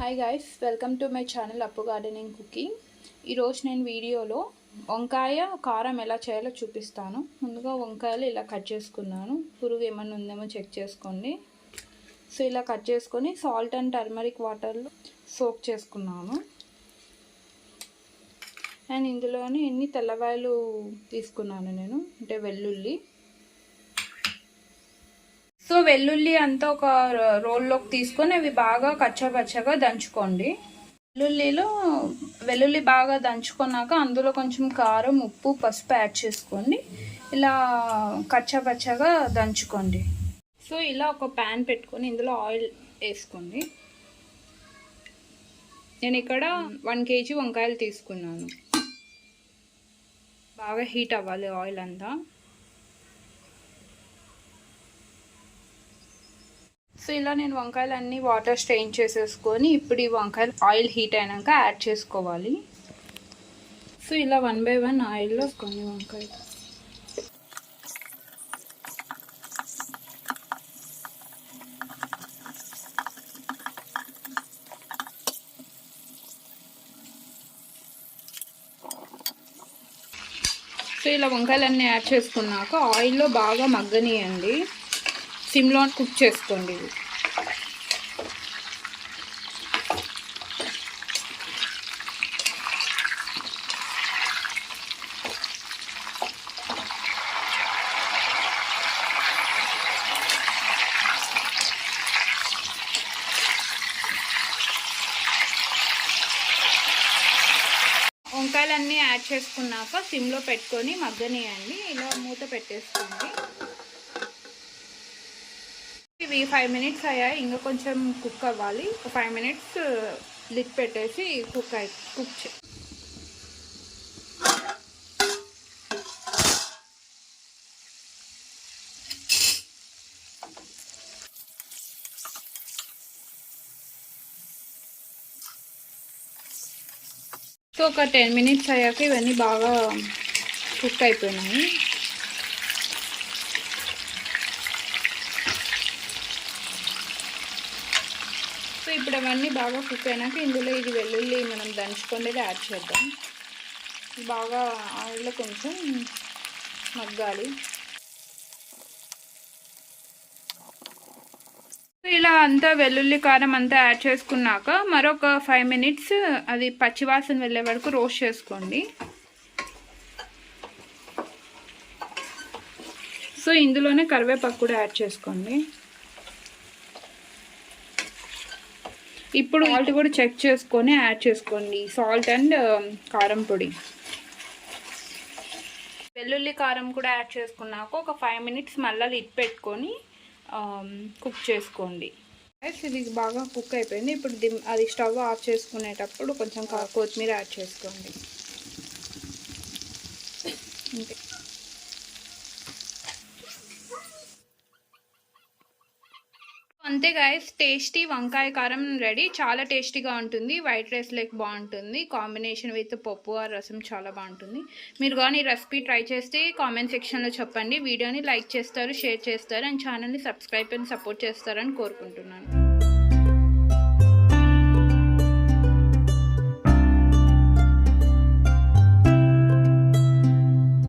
Hi guys, welcome to my channel అప్పు gardening cooking. ఈరోజు నేను వీడియోలో వంకాయ కారం ఎలా చేయాలో చూపిస్తాను. ముందుగా వంకాయలు ఇలా కట్ చేసుకున్నాను. పురుగు ఏమన్నా ఉందేమో చెక్ చేసుకోండి. సో ఇలా కట్ చేసుకొని సాల్ట్ అండ్ టర్మరిక్ వాటర్లో సోక్ చేసుకున్నాను. అండ్ ఇందులోని ఎన్ని తెల్లవాయలు తీసుకున్నాను నేను, అంటే వెల్లుల్లి. సో వెల్లుల్లి అంతా ఒక రోల్లోకి తీసుకొని అవి బాగా కచ్చాపచ్చగా దంచుకోండి. వెల్లుల్లి బాగా దంచుకున్నాక అందులో కొంచెం కారం, ఉప్పు, పసుపు యాడ్ చేసుకోండి. ఇలా కచ్చాపచ్చగా దంచుకోండి. సో ఇలా ఒక ప్యాన్ పెట్టుకొని ఇందులో ఆయిల్ వేసుకోండి. నేను ఇక్కడ 1 kg వంకాయలు తీసుకున్నాను. బాగా హీట్ అవ్వాలి ఆయిల్ అంతా. సో ఇలా నేను వంకాయలు అన్నీ వాటర్ స్ట్రెయిన్ చేసేసుకొని ఇప్పుడు ఈ వంకాయలు ఆయిల్ హీట్ అయినాక యాడ్ చేసుకోవాలి. సో ఇలా 1 by 1 ఆయిల్లో కొన్ని వంకాయలు. సో ఇలా వంకాయలన్నీ యాడ్ చేసుకున్నాక ఆయిల్లో బాగా మగ్గనియండి. సిమ్లో కుక్ చేసుకోండి. వంకాయలన్నీ యాడ్ చేసుకున్నాక సిమ్లో పెట్టుకొని మగ్గనియండి. ఇలా మూత పెట్టేసుకోండి. ఇవి 5 minutes అయ్యాయి, ఇంకా కొంచెం కుక్ అవ్వాలి. 5 minutes లిడ్ పెట్టేసి కుక్ సో ఒక 10 minutes అయ్యాక ఇవన్నీ బాగా కుక్ అయిపోయినాయి. సో ఇప్పుడు అవన్నీ బాగా కుక్ అయినాక ఇందులో ఇది వెల్లుల్లి మనం దంచుకునేది యాడ్ చేద్దాం. బాగా ఆయిల్లో కొంచెం మగ్గాలి. ఇలా అంతా వెల్లుల్లి కారం అంతా యాడ్ చేసుకున్నాక మరొక 5 minutes అది పచ్చివాసన వెళ్ళే వరకు రోస్ట్ చేసుకోండి. సో ఇందులోనే కరివేపాకు కూడా యాడ్ చేసుకోండి. ఇప్పుడు సాల్ట్ కూడా చెక్ చేసుకొని యాడ్ చేసుకోండి. సాల్ట్ అండ్ కారం పొడి. వెల్లుల్లి కారం కూడా యాడ్ చేసుకున్నాక ఒక 5 minutes మళ్ళీ లిడ్ పెట్టుకొని కుక్ చేసుకోండి. ఇది బాగా కుక్ అయిపోయింది. ఇప్పుడు అది స్టవ్ ఆఫ్ చేసుకునేటప్పుడు కొంచెం కొత్తిమీర యాడ్ చేసుకోండి. అంతే. అంతే గైస్, టేస్టీ వంకాయ కారం రెడీ. చాలా టేస్టీగా ఉంటుంది. వైట్ రైస్ లైక్ బాగుంటుంది. కాంబినేషన్ విత్ పప్పు ఆ రసం చాలా బాగుంటుంది. మీరు కానీ రెసిపీ ట్రై చేస్తే కామెంట్ సెక్షన్లో చెప్పండి. వీడియోని లైక్ చేస్తారు, షేర్ చేస్తారు అండ్ ఛానల్ని సబ్స్క్రైబ్ అండ్ సపోర్ట్ చేస్తారని కోరుకుంటున్నాను.